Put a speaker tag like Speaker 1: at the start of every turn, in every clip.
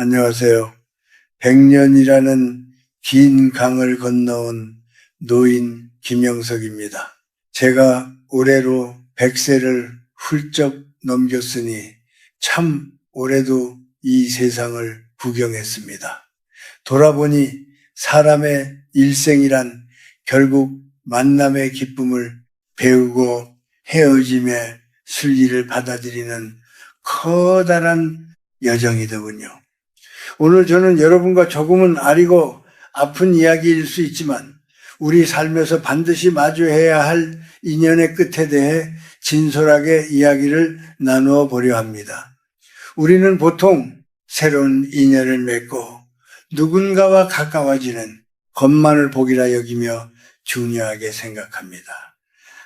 Speaker 1: 안녕하세요. 100년이라는 긴 강을 건너온 노인 김영석입니다. 제가 올해로 100세를 훌쩍 넘겼으니 참 올해도 이 세상을 구경했습니다. 돌아보니 사람의 일생이란 결국 만남의 기쁨을 배우고 헤어짐의 순리를 받아들이는 커다란 여정이더군요. 오늘 저는 여러분과 조금은 아리고 아픈 이야기일 수 있지만 우리 삶에서 반드시 마주해야 할 인연의 끝에 대해 진솔하게 이야기를 나누어 보려 합니다. 우리는 보통 새로운 인연을 맺고 누군가와 가까워지는 것만을 복이라 여기며 중요하게 생각합니다.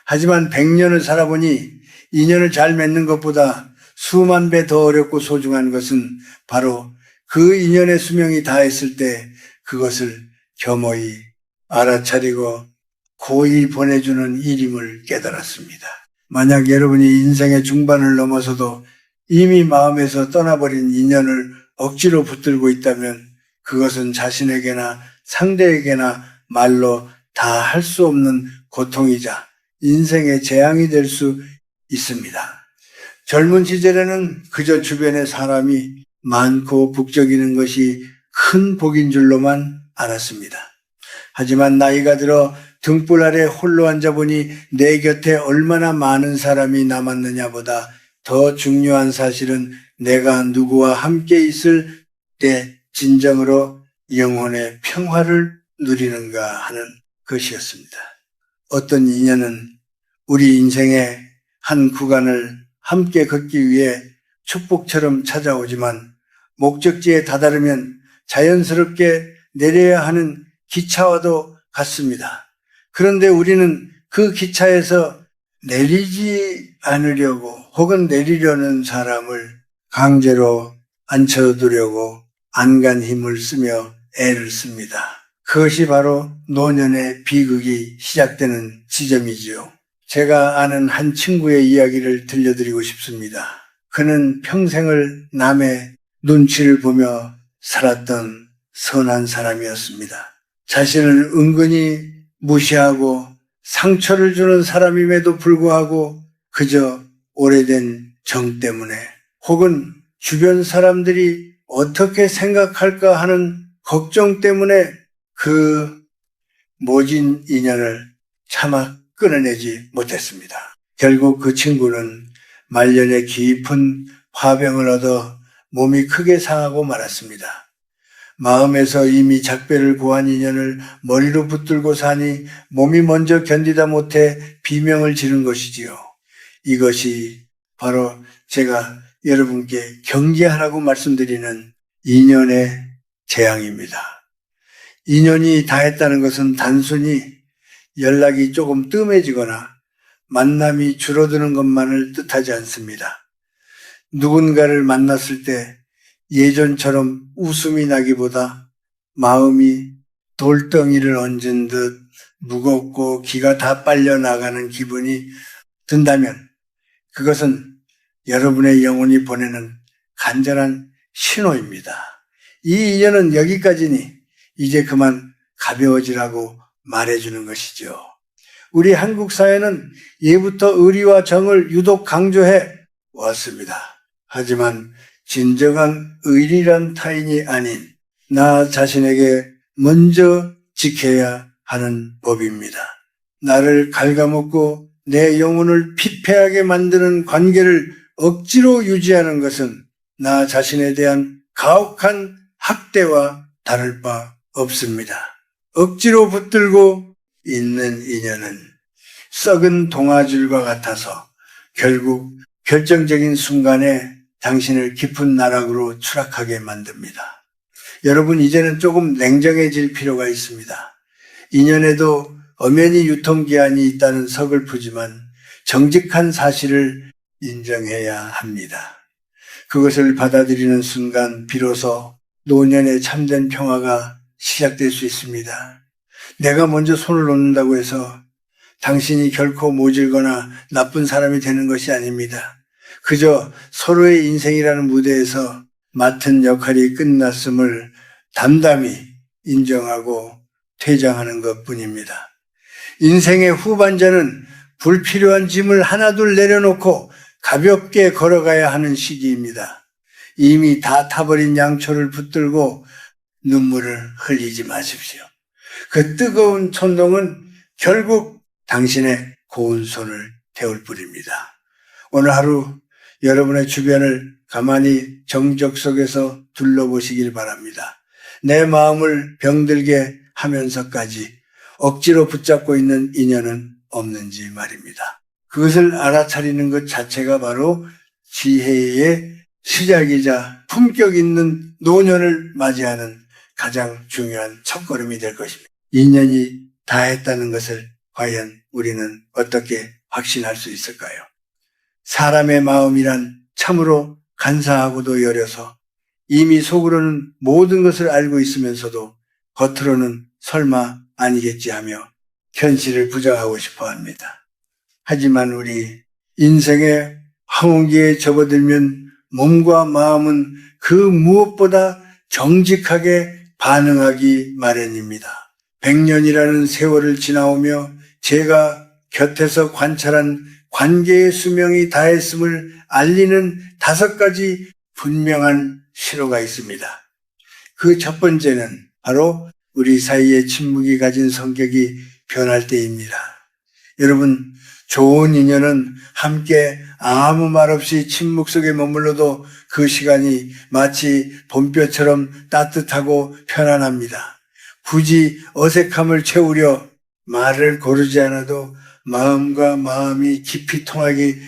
Speaker 1: 하지만 100년을 살아보니 인연을 잘 맺는 것보다 수만 배 더 어렵고 소중한 것은 바로 그 인연의 수명이 다했을 때 그것을 겸허히 알아차리고 고이 보내주는 일임을 깨달았습니다. 만약 여러분이 인생의 중반을 넘어서도 이미 마음에서 떠나버린 인연을 억지로 붙들고 있다면 그것은 자신에게나 상대에게나 말로 다 할 수 없는 고통이자 인생의 재앙이 될 수 있습니다. 젊은 시절에는 그저 주변에 사람이 많고 북적이는 것이 큰 복인 줄로만 알았습니다. 하지만 나이가 들어 등불 아래 홀로 앉아보니 내 곁에 얼마나 많은 사람이 남았느냐보다 더 중요한 사실은 내가 누구와 함께 있을 때 진정으로 영혼의 평화를 누리는가 하는 것이었습니다. 어떤 인연은 우리 인생의 한 구간을 함께 걷기 위해 축복처럼 찾아오지만 목적지에 다다르면 자연스럽게 내려야 하는 기차와도 같습니다. 그런데 우리는 그 기차에서 내리지 않으려고 혹은 내리려는 사람을 강제로 앉혀두려고 안간 힘을 쓰며 애를 씁니다. 그것이 바로 노년의 비극이 시작되는 지점이지요. 제가 아는 한 친구의 이야기를 들려드리고 싶습니다. 그는 평생을 남의 눈치를 보며 살았던 선한 사람이었습니다. 자신을 은근히 무시하고 상처를 주는 사람임에도 불구하고 그저 오래된 정 때문에 혹은 주변 사람들이 어떻게 생각할까 하는 걱정 때문에 그 모진 인연을 차마 끊어내지 못했습니다. 결국 그 친구는 말년에 깊은 화병을 얻어 몸이 크게 상하고 말았습니다. 마음에서 이미 작별을 고한 인연을 머리로 붙들고 사니 몸이 먼저 견디다 못해 비명을 지른 것이지요. 이것이 바로 제가 여러분께 경계하라고 말씀드리는 인연의 재앙입니다. 인연이 다했다는 것은 단순히 연락이 조금 뜸해지거나 만남이 줄어드는 것만을 뜻하지 않습니다. 누군가를 만났을 때 예전처럼 웃음이 나기보다 마음이 돌덩이를 얹은 듯 무겁고 기가 다 빨려나가는 기분이 든다면 그것은 여러분의 영혼이 보내는 간절한 신호입니다. 이 인연은 여기까지니 이제 그만 가벼워지라고 말해주는 것이죠. 우리 한국 사회는 예부터 의리와 정을 유독 강조해 왔습니다. 하지만 진정한 의리란 타인이 아닌 나 자신에게 먼저 지켜야 하는 법입니다. 나를 갉아먹고 내 영혼을 피폐하게 만드는 관계를 억지로 유지하는 것은 나 자신에 대한 가혹한 학대와 다를 바 없습니다. 억지로 붙들고 있는 인연은 썩은 동아줄과 같아서 결국 결정적인 순간에 당신을 깊은 나락으로 추락하게 만듭니다. 여러분, 이제는 조금 냉정해질 필요가 있습니다. 인연에도 엄연히 유통기한이 있다는 서글프지만 정직한 사실을 인정해야 합니다. 그것을 받아들이는 순간 비로소 노년의 참된 평화가 시작될 수 있습니다. 내가 먼저 손을 놓는다고 해서 당신이 결코 모질거나 나쁜 사람이 되는 것이 아닙니다. 그저 서로의 인생이라는 무대에서 맡은 역할이 끝났음을 담담히 인정하고 퇴장하는 것뿐입니다. 인생의 후반전은 불필요한 짐을 하나둘 내려놓고 가볍게 걸어가야 하는 시기입니다. 이미 다 타버린 양초를 붙들고 눈물을 흘리지 마십시오. 그 뜨거운 천둥은 결국 당신의 고운 손을 태울 뿐입니다. 오늘 하루 여러분의 주변을 가만히 정적 속에서 둘러보시길 바랍니다. 내 마음을 병들게 하면서까지 억지로 붙잡고 있는 인연은 없는지 말입니다. 그것을 알아차리는 것 자체가 바로 지혜의 시작이자 품격 있는 노년을 맞이하는 가장 중요한 첫걸음이 될 것입니다. 인연이 다했다는 것을 과연 우리는 어떻게 확신할 수 있을까요? 사람의 마음이란 참으로 간사하고도 여려서 이미 속으로는 모든 것을 알고 있으면서도 겉으로는 설마 아니겠지 하며 현실을 부정하고 싶어 합니다. 하지만 우리 인생의 황혼기에 접어들면 몸과 마음은 그 무엇보다 정직하게 반응하기 마련입니다. 100년이라는 세월을 지나오며 제가 곁에서 관찰한 관계의 수명이 다했음을 알리는 5가지 분명한 신호가 있습니다. 그 첫 번째는 바로 우리 사이의 침묵이 가진 성격이 변할 때입니다. 여러분, 좋은 인연은 함께 아무 말 없이 침묵 속에 머물러도 그 시간이 마치 봄볕처럼 따뜻하고 편안합니다. 굳이 어색함을 채우려 말을 고르지 않아도 마음과 마음이 깊이 통하기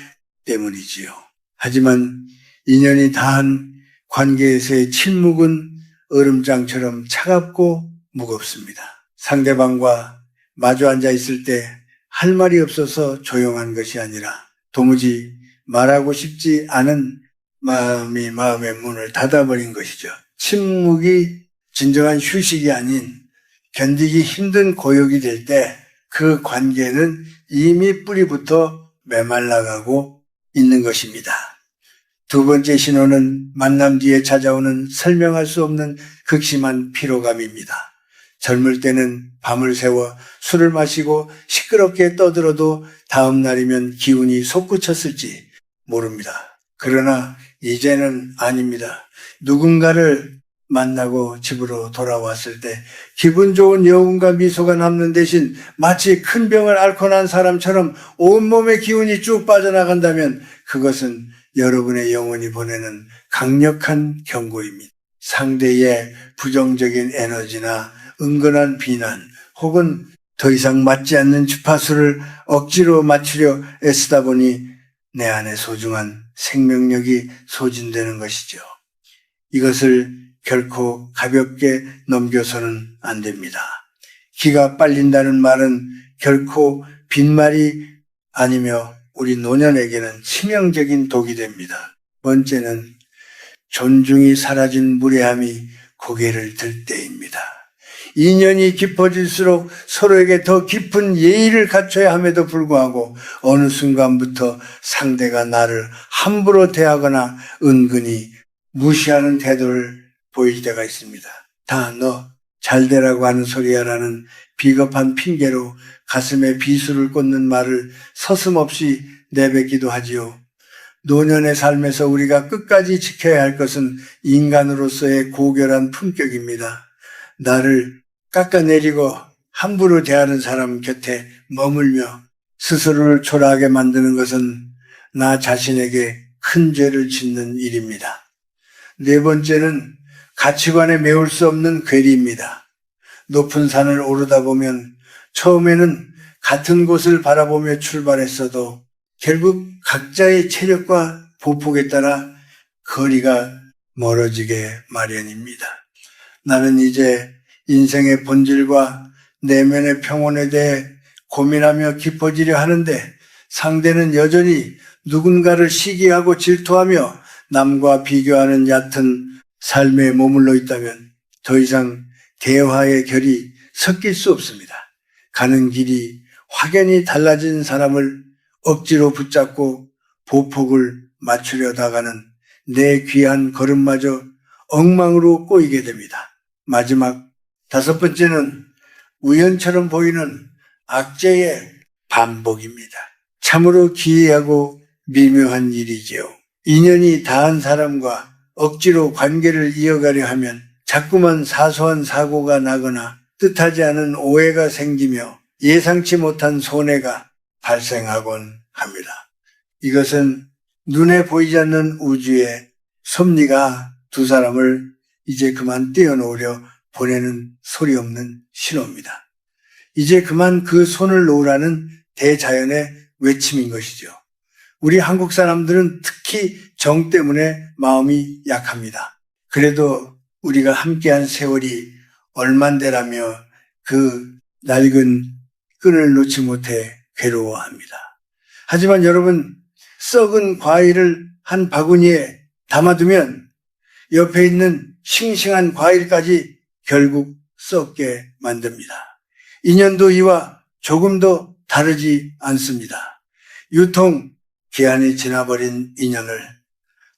Speaker 1: 때문이지요. 하지만 인연이 다한 관계에서의 침묵은 얼음장처럼 차갑고 무겁습니다. 상대방과 마주 앉아 있을 때 할 말이 없어서 조용한 것이 아니라 도무지 말하고 싶지 않은 마음이 마음의 문을 닫아버린 것이죠. 침묵이 진정한 휴식이 아닌 견디기 힘든 고역이 될 때 그 관계는 이미 뿌리부터 메말라가고 있는 것입니다. 두 번째 신호는 만남 뒤에 찾아오는 설명할 수 없는 극심한 피로감입니다. 젊을 때는 밤을 새워 술을 마시고 시끄럽게 떠들어도 다음 날이면 기운이 솟구쳤을지 모릅니다. 그러나 이제는 아닙니다. 누군가를 만나고 집으로 돌아왔을 때 기분 좋은 여운과 미소가 남는 대신 마치 큰 병을 앓고 난 사람처럼 온몸의 기운이 쭉 빠져나간다면 그것은 여러분의 영혼이 보내는 강력한 경고입니다. 상대의 부정적인 에너지나 은근한 비난 혹은 더 이상 맞지 않는 주파수를 억지로 맞추려 애쓰다 보니 내 안에 소중한 생명력이 소진되는 것이죠. 이것을 결코 가볍게 넘겨서는 안 됩니다. 기가 빨린다는 말은 결코 빈말이 아니며 우리 노년에게는 치명적인 독이 됩니다. 번째는 존중이 사라진 무례함이 고개를 들 때입니다. 인연이 깊어질수록 서로에게 더 깊은 예의를 갖춰야 함에도 불구하고 어느 순간부터 상대가 나를 함부로 대하거나 은근히 무시하는 태도를 보일 때가 있습니다. 다 너 잘되라고 하는 소리야라는 비겁한 핑계로 가슴에 비수를 꽂는 말을 서슴없이 내뱉기도 하지요. 노년의 삶에서 우리가 끝까지 지켜야 할 것은 인간으로서의 고결한 품격입니다. 나를 깎아내리고 함부로 대하는 사람 곁에 머물며 스스로를 초라하게 만드는 것은 나 자신에게 큰 죄를 짓는 일입니다. 네 번째는 가치관에 메울 수 없는 괴리입니다. 높은 산을 오르다 보면 처음에는 같은 곳을 바라보며 출발했어도 결국 각자의 체력과 보폭에 따라 거리가 멀어지게 마련입니다. 나는 이제 인생의 본질과 내면의 평온에 대해 고민하며 깊어지려 하는데 상대는 여전히 누군가를 시기하고 질투하며 남과 비교하는 얕은 삶에 머물러 있다면 더 이상 대화의 결이 섞일 수 없습니다. 가는 길이 확연히 달라진 사람을 억지로 붙잡고 보폭을 맞추려다가는 내 귀한 걸음마저 엉망으로 꼬이게 됩니다. 마지막 5번째는 우연처럼 보이는 악재의 반복입니다. 참으로 기이하고 미묘한 일이지요. 인연이 닿은 사람과 억지로 관계를 이어가려 하면 자꾸만 사소한 사고가 나거나 뜻하지 않은 오해가 생기며 예상치 못한 손해가 발생하곤 합니다. 이것은 눈에 보이지 않는 우주의 섭리가 두 사람을 이제 그만 떼어놓으려 보내는 소리 없는 신호입니다. 이제 그만 그 손을 놓으라는 대자연의 외침인 것이죠. 우리 한국 사람들은 특히 정 때문에 마음이 약합니다. 그래도 우리가 함께한 세월이 얼만데라며 그 낡은 끈을 놓지 못해 괴로워합니다. 하지만 여러분, 썩은 과일을 한 바구니에 담아두면 옆에 있는 싱싱한 과일까지 결국 썩게 만듭니다. 인연도 이와 조금도 다르지 않습니다. 유통 기한이 지나버린 인연을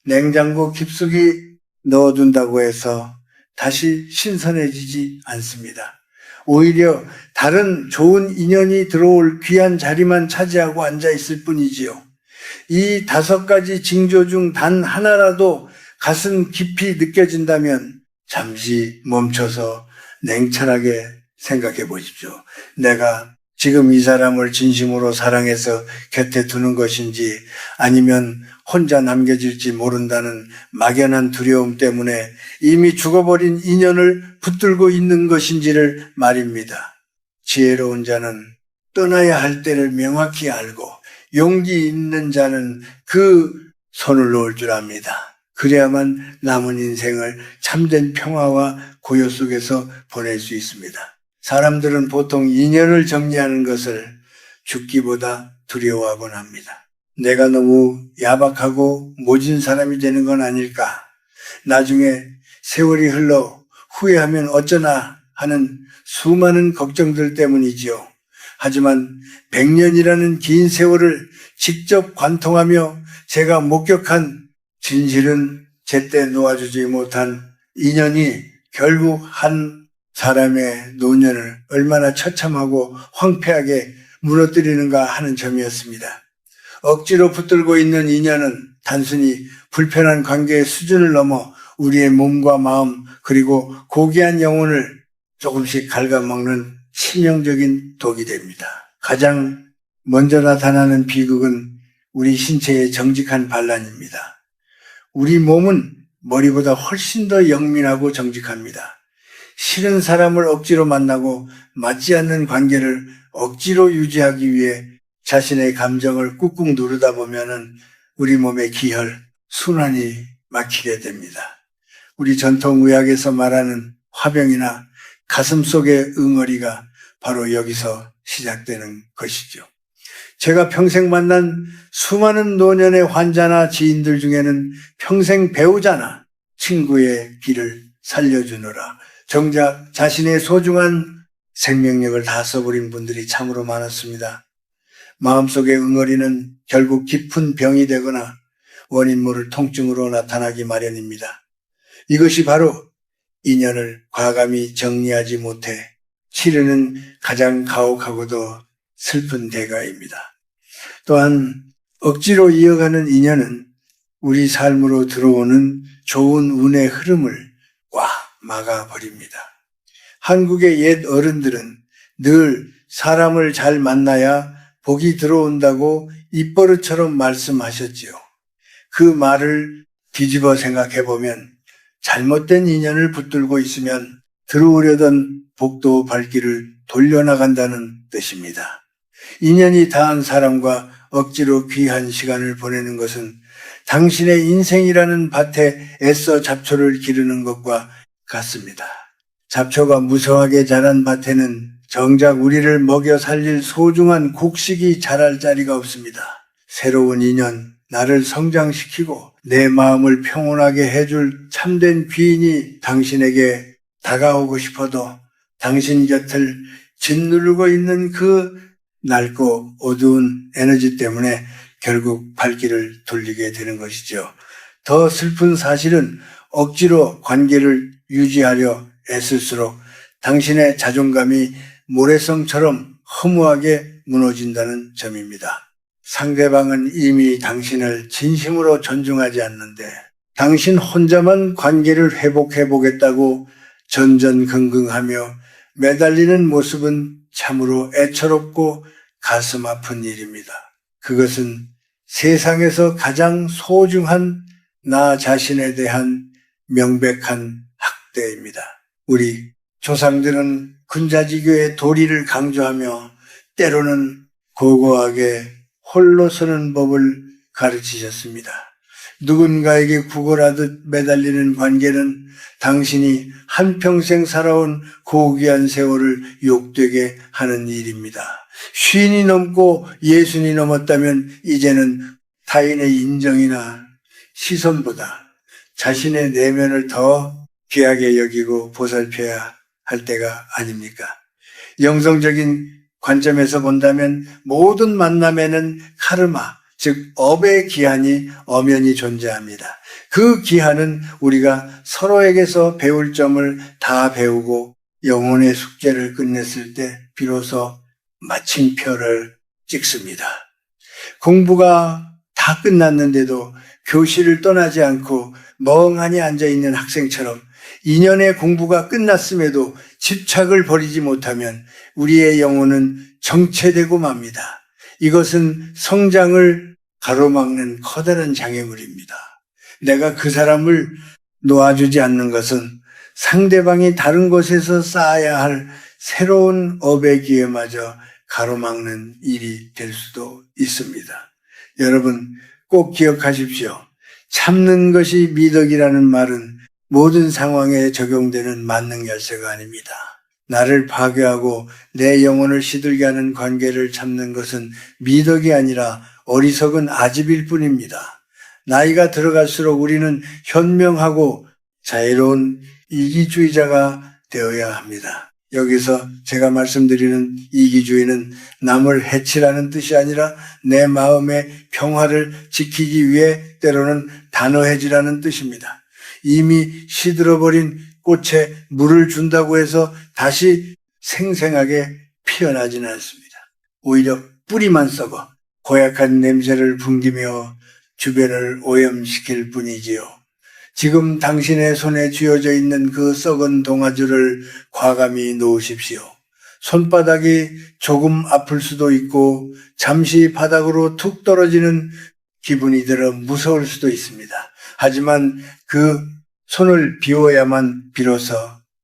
Speaker 1: 냉장고 깊숙이 넣어둔다고 해서 다시 신선해지지 않습니다. 오히려 다른 좋은 인연이 들어올 귀한 자리만 차지하고 앉아있을 뿐이지요. 이 5가지 징조 중 단 하나라도 가슴 깊이 느껴진다면 잠시 멈춰서 냉철하게 생각해 보십시오. 내가 지금 이 사람을 진심으로 사랑해서 곁에 두는 것인지 아니면 혼자 남겨질지 모른다는 막연한 두려움 때문에 이미 죽어버린 인연을 붙들고 있는 것인지를 말입니다. 지혜로운 자는 떠나야 할 때를 명확히 알고 용기 있는 자는 그 손을 놓을 줄 압니다. 그래야만 남은 인생을 참된 평화와 고요 속에서 보낼 수 있습니다. 사람들은 보통 인연을 정리하는 것을 죽기보다 두려워하곤 합니다. 내가 너무 야박하고 모진 사람이 되는 건 아닐까? 나중에 세월이 흘러 후회하면 어쩌나 하는 수많은 걱정들 때문이지요. 하지만 100년이라는 긴 세월을 직접 관통하며 제가 목격한 진실은 제때 놓아주지 못한 인연이 결국 한 사람의 노년을 얼마나 처참하고 황폐하게 무너뜨리는가 하는 점이었습니다. 억지로 붙들고 있는 인연은 단순히 불편한 관계의 수준을 넘어 우리의 몸과 마음 그리고 고귀한 영혼을 조금씩 갉아먹는 치명적인 독이 됩니다. 가장 먼저 나타나는 비극은 우리 신체의 정직한 반란입니다. 우리 몸은 머리보다 훨씬 더 영민하고 정직합니다. 싫은 사람을 억지로 만나고 맞지 않는 관계를 억지로 유지하기 위해 자신의 감정을 꾹꾹 누르다 보면은 우리 몸의 기혈, 순환이 막히게 됩니다. 우리 전통의학에서 말하는 화병이나 가슴 속의 응어리가 바로 여기서 시작되는 것이죠. 제가 평생 만난 수많은 노년의 환자나 지인들 중에는 평생 배우자나 친구의 길을 살려주느라 정작 자신의 소중한 생명력을 다 써버린 분들이 참으로 많았습니다. 마음속의 응어리는 결국 깊은 병이 되거나 원인 모를 통증으로 나타나기 마련입니다. 이것이 바로 인연을 과감히 정리하지 못해 치르는 가장 가혹하고도 슬픈 대가입니다. 또한 억지로 이어가는 인연은 우리 삶으로 들어오는 좋은 운의 흐름을 꽉 막아버립니다. 한국의 옛 어른들은 늘 사람을 잘 만나야 복이 들어온다고 입버릇처럼 말씀하셨지요. 그 말을 뒤집어 생각해보면 잘못된 인연을 붙들고 있으면 들어오려던 복도 발길을 돌려나간다는 뜻입니다. 인연이 닿은 사람과 억지로 귀한 시간을 보내는 것은 당신의 인생이라는 밭에 애써 잡초를 기르는 것과 같습니다. 잡초가 무성하게 자란 밭에는 정작 우리를 먹여 살릴 소중한 곡식이 자랄 자리가 없습니다. 새로운 인연, 나를 성장시키고 내 마음을 평온하게 해줄 참된 귀인이 당신에게 다가오고 싶어도 당신 곁을 짓누르고 있는 그 낡고 어두운 에너지 때문에 결국 발길을 돌리게 되는 것이죠. 더 슬픈 사실은 억지로 관계를 유지하려 애쓸수록 당신의 자존감이 모래성처럼 허무하게 무너진다는 점입니다. 상대방은 이미 당신을 진심으로 존중하지 않는데 당신 혼자만 관계를 회복해보겠다고 전전긍긍하며 매달리는 모습은 참으로 애처롭고 가슴 아픈 일입니다. 그것은 세상에서 가장 소중한 나 자신에 대한 명백한 학대입니다. 우리 조상들은 군자지교의 도리를 강조하며 때로는 고고하게 홀로 서는 법을 가르치셨습니다. 누군가에게 구걸하듯 매달리는 관계는 당신이 한평생 살아온 고귀한 세월을 욕되게 하는 일입니다. 50이 넘고 60이 넘었다면 이제는 타인의 인정이나 시선보다 자신의 내면을 더 귀하게 여기고 보살펴야 할 때가 아닙니까? 영성적인 관점에서 본다면 모든 만남에는 카르마, 즉 업의 기한이 엄연히 존재합니다. 그 기한은 우리가 서로에게서 배울 점을 다 배우고 영혼의 숙제를 끝냈을 때 비로소 마침표를 찍습니다. 공부가 다 끝났는데도 교실을 떠나지 않고 멍하니 앉아있는 학생처럼 2년의 공부가 끝났음에도 집착을 버리지 못하면 우리의 영혼은 정체되고 맙니다. 이것은 성장을 가로막는 커다란 장애물입니다. 내가 그 사람을 놓아주지 않는 것은 상대방이 다른 곳에서 쌓아야 할 새로운 업의 기회마저 가로막는 일이 될 수도 있습니다. 여러분 꼭 기억하십시오. 참는 것이 미덕이라는 말은 모든 상황에 적용되는 만능 열쇠가 아닙니다. 나를 파괴하고 내 영혼을 시들게 하는 관계를 참는 것은 미덕이 아니라 어리석은 아집일 뿐입니다. 나이가 들어갈수록 우리는 현명하고 자유로운 이기주의자가 되어야 합니다. 여기서 제가 말씀드리는 이기주의는 남을 해치라는 뜻이 아니라 내 마음의 평화를 지키기 위해 때로는 단호해지라는 뜻입니다. 이미 시들어버린 꽃에 물을 준다고 해서 다시 생생하게 피어나지는 않습니다. 오히려 뿌리만 썩어 고약한 냄새를 풍기며 주변을 오염시킬 뿐이지요. 지금 당신의 손에 쥐어져 있는 그 썩은 동아줄을 과감히 놓으십시오. 손바닥이 조금 아플 수도 있고 잠시 바닥으로 툭 떨어지는 기분이 들어 무서울 수도 있습니다. 하지만 그 손을 비워야만 비로소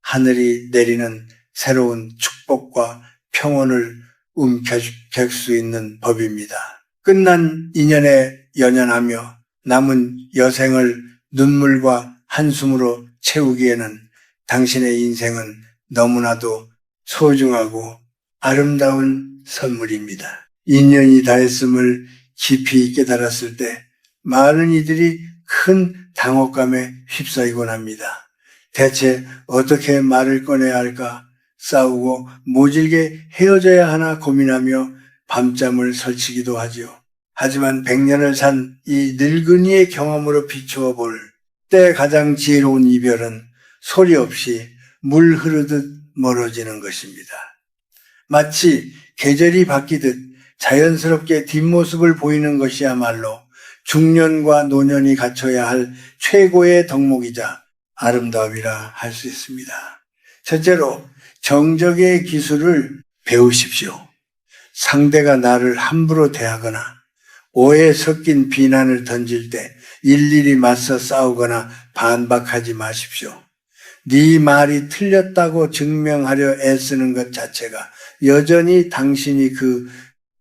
Speaker 1: 하늘이 내리는 새로운 축복과 평온을 움켜쥘 수 있는 법입니다. 끝난 인연에 연연하며 남은 여생을 눈물과 한숨으로 채우기에는 당신의 인생은 너무나도 소중하고 아름다운 선물입니다. 인연이 다했음을 깊이 깨달았을 때 많은 이들이 큰 당혹감에 휩싸이곤 합니다. 대체 어떻게 말을 꺼내야 할까 싸우고 모질게 헤어져야 하나 고민하며 밤잠을 설치기도 하죠. 하지만 100년을 산 이 늙은이의 경험으로 비추어 볼 때 가장 지혜로운 이별은 소리 없이 물 흐르듯 멀어지는 것입니다. 마치 계절이 바뀌듯 자연스럽게 뒷모습을 보이는 것이야말로 중년과 노년이 갖춰야 할 최고의 덕목이자 아름다움이라 할 수 있습니다. 첫째로 정적의 기술을 배우십시오. 상대가 나를 함부로 대하거나 오해 섞인 비난을 던질 때 일일이 맞서 싸우거나 반박하지 마십시오. 네 말이 틀렸다고 증명하려 애쓰는 것 자체가 여전히 당신이 그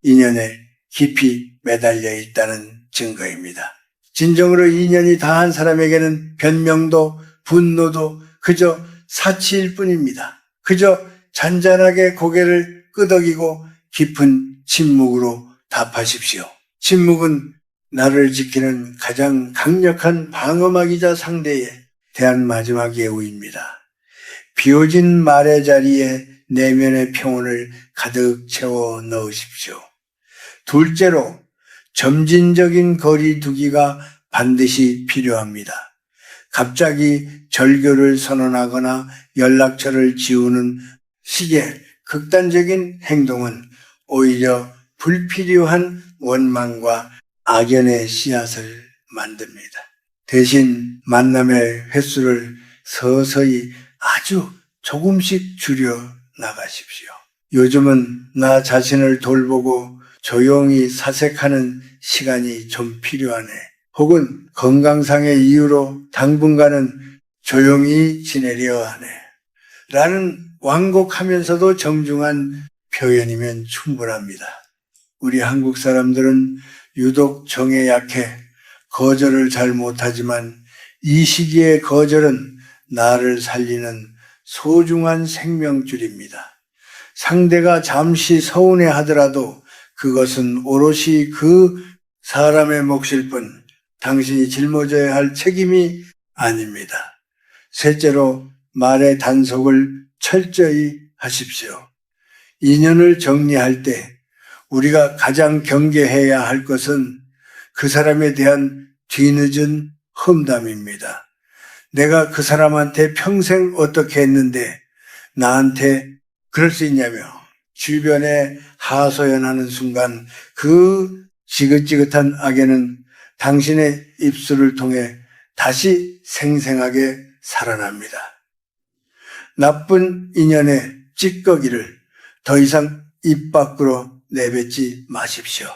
Speaker 1: 인연에 깊이 매달려 있다는 증거입니다. 진정으로 인연이 다한 사람에게는 변명도 분노도 그저 사치일 뿐입니다. 그저 잔잔하게 고개를 끄덕이고 깊은 침묵으로 답하십시오. 침묵은 나를 지키는 가장 강력한 방어막이자 상대에 대한 마지막 예우입니다. 비워진 말의 자리에 내면의 평온을 가득 채워 넣으십시오. 둘째로 점진적인 거리 두기가 반드시 필요합니다. 갑자기 절교를 선언하거나 연락처를 지우는 식의 극단적인 행동은 오히려 불필요한 원망과 악연의 씨앗을 만듭니다. 대신 만남의 횟수를 서서히 아주 조금씩 줄여 나가십시오. 요즘은 나 자신을 돌보고 조용히 사색하는 시간이 좀 필요하네. 혹은 건강상의 이유로 당분간은 조용히 지내려 하네. 라는 완곡하면서도 정중한 표현이면 충분합니다. 우리 한국 사람들은 유독 정에 약해 거절을 잘 못하지만 이 시기의 거절은 나를 살리는 소중한 생명줄입니다. 상대가 잠시 서운해 하더라도 그것은 오롯이 그 사람의 몫일 뿐 당신이 짊어져야 할 책임이 아닙니다. 셋째로 말의 단속을 철저히 하십시오. 인연을 정리할 때 우리가 가장 경계해야 할 것은 그 사람에 대한 뒤늦은 험담입니다. 내가 그 사람한테 평생 어떻게 했는데 나한테 그럴 수 있냐며 주변에 하소연하는 순간 그 지긋지긋한 악에는 당신의 입술을 통해 다시 생생하게 살아납니다. 나쁜 인연의 찌꺼기를 더 이상 입 밖으로 내뱉지 마십시오.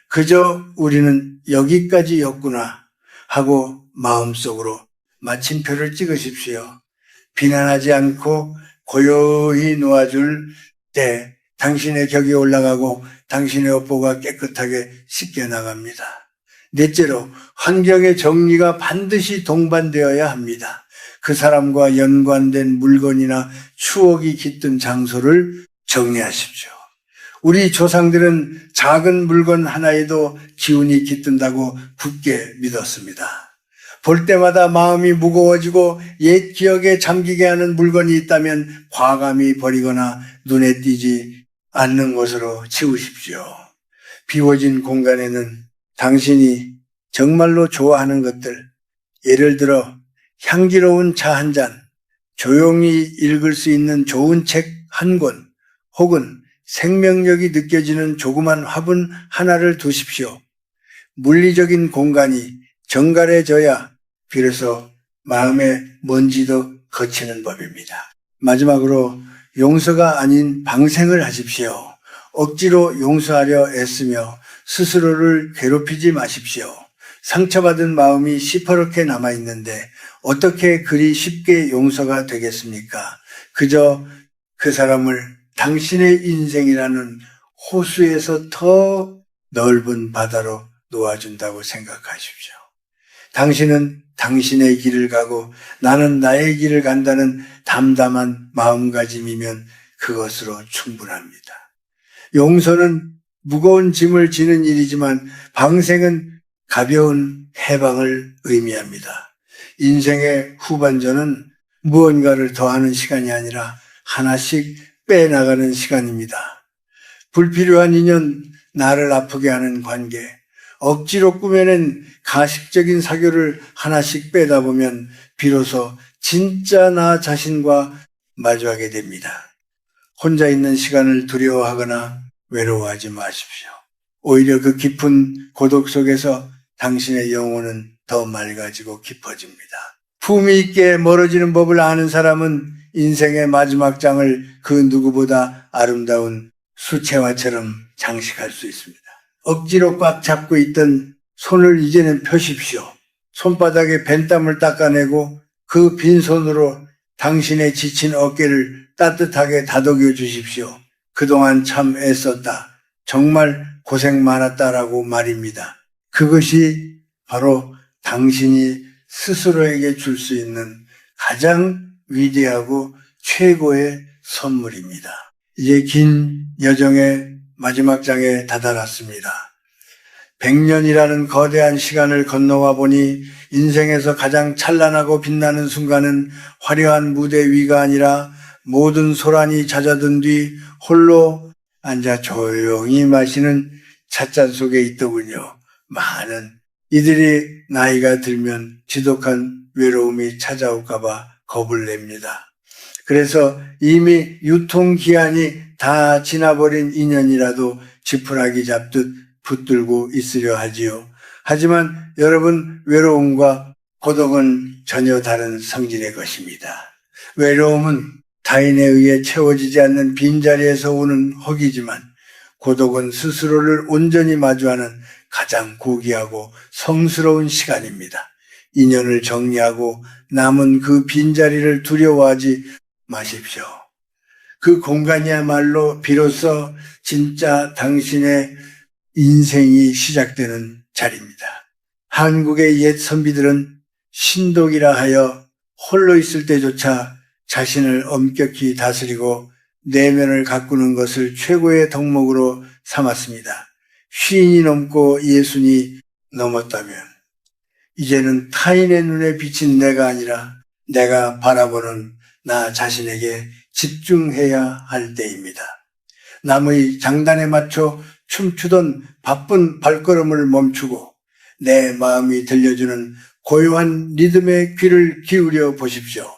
Speaker 1: 그저 우리는 여기까지였구나 하고 마음속으로 마침표를 찍으십시오. 비난하지 않고 고요히 놓아줄 때 당신의 격이 올라가고 당신의 업보가 깨끗하게 씻겨 나갑니다. 넷째로 환경의 정리가 반드시 동반되어야 합니다. 그 사람과 연관된 물건이나 추억이 깃든 장소를 정리하십시오. 우리 조상들은 작은 물건 하나에도 기운이 깃든다고 굳게 믿었습니다. 볼 때마다 마음이 무거워지고 옛 기억에 잠기게 하는 물건이 있다면 과감히 버리거나 눈에 띄지 않는 곳으로 치우십시오. 비워진 공간에는 당신이 정말로 좋아하는 것들, 예를 들어 향기로운 차 한 잔, 조용히 읽을 수 있는 좋은 책 한 권, 혹은 생명력이 느껴지는 조그만 화분 하나를 두십시오. 물리적인 공간이 정갈해져야 비로소 마음의 먼지도 거치는 법입니다. 마지막으로 용서가 아닌 방생을 하십시오. 억지로 용서하려 애쓰며 스스로를 괴롭히지 마십시오. 상처받은 마음이 시퍼렇게 남아있는데 어떻게 그리 쉽게 용서가 되겠습니까? 그저 그 사람을 당신의 인생이라는 호수에서 더 넓은 바다로 놓아준다고 생각하십시오. 당신은 당신의 길을 가고 나는 나의 길을 간다는 담담한 마음가짐이면 그것으로 충분합니다. 용서는 무거운 짐을 지는 일이지만 방생은 가벼운 해방을 의미합니다. 인생의 후반전은 무언가를 더하는 시간이 아니라 하나씩 빼나가는 시간입니다. 불필요한 인연, 나를 아프게 하는 관계, 억지로 꾸며낸 가식적인 사교를 하나씩 빼다 보면 비로소 진짜 나 자신과 마주하게 됩니다. 혼자 있는 시간을 두려워하거나 외로워하지 마십시오. 오히려 그 깊은 고독 속에서 당신의 영혼은 더 맑아지고 깊어집니다. 품위 있게 멀어지는 법을 아는 사람은 인생의 마지막 장을 그 누구보다 아름다운 수채화처럼 장식할 수 있습니다. 억지로 꽉 잡고 있던 손을 이제는 펴십시오. 손바닥에 벤땀을 닦아내고 그 빈손으로 당신의 지친 어깨를 따뜻하게 다독여 주십시오. 그동안 참 애썼다. 정말 고생 많았다라고 말입니다. 그것이 바로 당신이 스스로에게 줄 수 있는 가장 위대하고 최고의 선물입니다. 이제 긴 여정의 마지막 장에 다다랐습니다. 100년이라는 거대한 시간을 건너와 보니 인생에서 가장 찬란하고 빛나는 순간은 화려한 무대 위가 아니라 모든 소란이 잦아든 뒤 홀로 앉아 조용히 마시는 찻잔 속에 있더군요. 많은 이들이 나이가 들면 지독한 외로움이 찾아올까봐 겁을 냅니다. 그래서 이미 유통기한이 다 지나버린 인연이라도 지푸라기 잡듯 붙들고 있으려 하지요. 하지만 여러분, 외로움과 고독은 전혀 다른 성질의 것입니다. 외로움은 타인에 의해 채워지지 않는 빈자리에서 오는 허기지만 고독은 스스로를 온전히 마주하는 가장 고귀하고 성스러운 시간입니다. 인연을 정리하고 남은 그 빈자리를 두려워하지 마십시오. 그 공간이야말로 비로소 진짜 당신의 인생이 시작되는 자리입니다. 한국의 옛 선비들은 신독이라 하여 홀로 있을 때조차 자신을 엄격히 다스리고 내면을 가꾸는 것을 최고의 덕목으로 삼았습니다. 쉰이 넘고 예순이 넘었다면 이제는 타인의 눈에 비친 내가 아니라 내가 바라보는 나 자신에게 집중해야 할 때입니다. 남의 장단에 맞춰 춤추던 바쁜 발걸음을 멈추고 내 마음이 들려주는 고요한 리듬에 귀를 기울여 보십시오.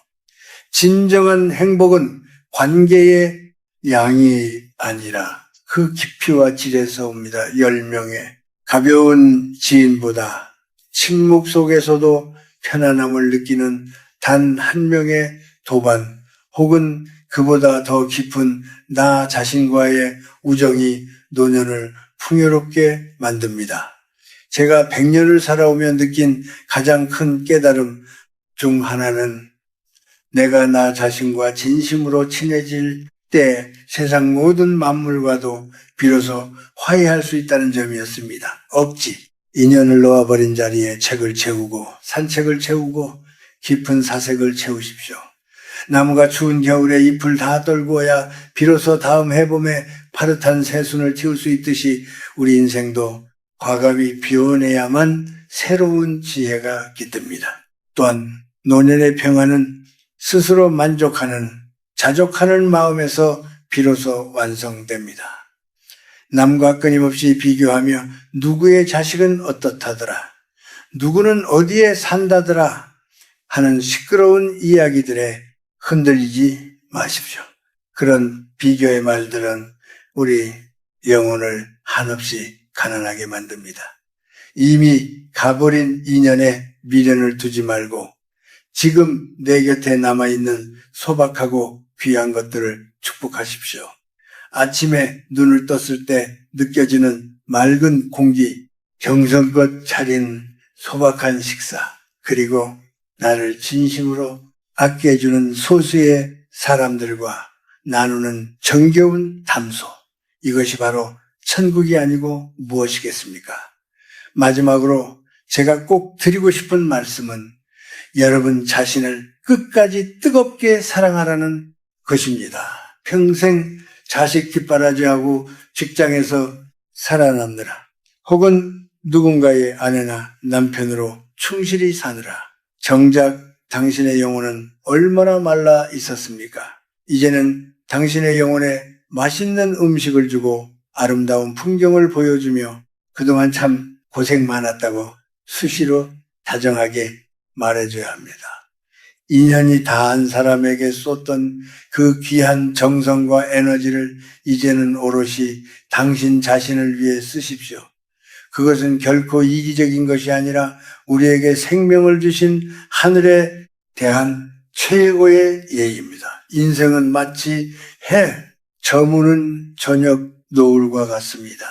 Speaker 1: 진정한 행복은 관계의 양이 아니라 그 깊이와 질에서 옵니다. 10명의 가벼운 지인보다 침묵 속에서도 편안함을 느끼는 단 한 명의 도반 혹은 그보다 더 깊은 나 자신과의 우정이 노년을 풍요롭게 만듭니다. 제가 100년을 살아오며 느낀 가장 큰 깨달음 중 하나는 내가 나 자신과 진심으로 친해질 때 세상 모든 만물과도 비로소 화해할 수 있다는 점이었습니다. 억지, 인연을 놓아버린 자리에 책을 채우고 산책을 채우고 깊은 사색을 채우십시오. 나무가 추운 겨울에 잎을 다 떨구어야 비로소 다음 해봄에 파릇한 새순을 틔울 수 있듯이 우리 인생도 과감히 비워내야만 새로운 지혜가 깃듭니다. 또한 노년의 평화는 스스로 만족하는, 자족하는 마음에서 비로소 완성됩니다. 남과 끊임없이 비교하며 누구의 자식은 어떻다더라, 누구는 어디에 산다더라 하는 시끄러운 이야기들에 흔들리지 마십시오. 그런 비교의 말들은 우리 영혼을 한없이 가난하게 만듭니다. 이미 가버린 인연에 미련을 두지 말고 지금 내 곁에 남아있는 소박하고 귀한 것들을 축복하십시오. 아침에 눈을 떴을 때 느껴지는 맑은 공기, 정성껏 차린 소박한 식사, 그리고 나를 진심으로 아껴주는 소수의 사람들과 나누는 정겨운 담소, 이것이 바로 천국이 아니고 무엇이겠습니까? 마지막으로 제가 꼭 드리고 싶은 말씀은 여러분 자신을 끝까지 뜨겁게 사랑하라는 것입니다. 평생 자식 뒷바라지하고 직장에서 살아남느라 혹은 누군가의 아내나 남편으로 충실히 사느라 정작 당신의 영혼은 얼마나 말라 있었습니까? 이제는 당신의 영혼에 맛있는 음식을 주고 아름다운 풍경을 보여주며 그동안 참 고생 많았다고 수시로 다정하게 말해줘야 합니다. 인연이 다한 사람에게 쏟던 그 귀한 정성과 에너지를 이제는 오롯이 당신 자신을 위해 쓰십시오. 그것은 결코 이기적인 것이 아니라 우리에게 생명을 주신 하늘에 대한 최고의 예의입니다. 인생은 마치 해 저무는 저녁 노을과 같습니다.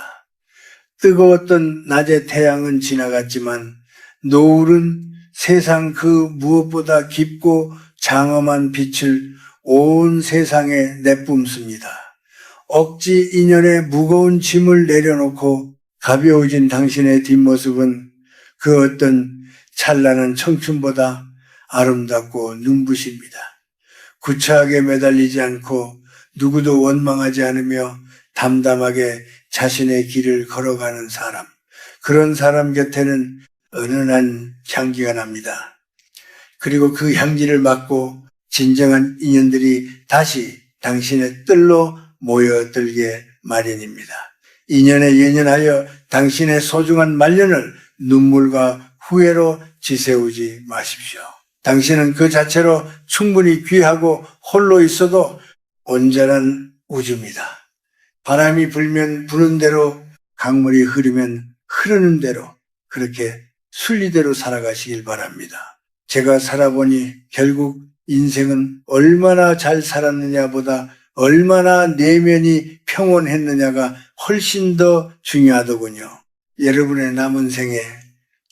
Speaker 1: 뜨거웠던 낮의 태양은 지나갔지만 노을은 세상 그 무엇보다 깊고 장엄한 빛을 온 세상에 내뿜습니다. 억지 인연에 무거운 짐을 내려놓고 가벼워진 당신의 뒷모습은 그 어떤 찬란한 청춘보다 아름답고 눈부십니다. 구차하게 매달리지 않고 누구도 원망하지 않으며 담담하게 자신의 길을 걸어가는 사람, 그런 사람 곁에는 은은한 향기가 납니다. 그리고 그 향기를 맡고 진정한 인연들이 다시 당신의 뜰로 모여들게 마련입니다. 인연에 연연하여 당신의 소중한 말년을 눈물과 후회로 지새우지 마십시오. 당신은 그 자체로 충분히 귀하고 홀로 있어도 온전한 우주입니다. 바람이 불면 부는 대로, 강물이 흐르면 흐르는 대로 그렇게 순리대로 살아가시길 바랍니다. 제가 살아보니 결국 인생은 얼마나 잘 살았느냐보다 얼마나 내면이 평온했느냐가 훨씬 더 중요하더군요. 여러분의 남은 생에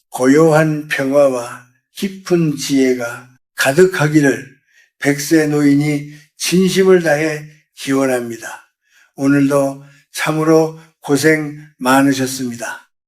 Speaker 1: 고요한 평화와 깊은 지혜가 가득하기를 백세 노인이 진심을 다해 기원합니다. 오늘도 참으로 고생 많으셨습니다.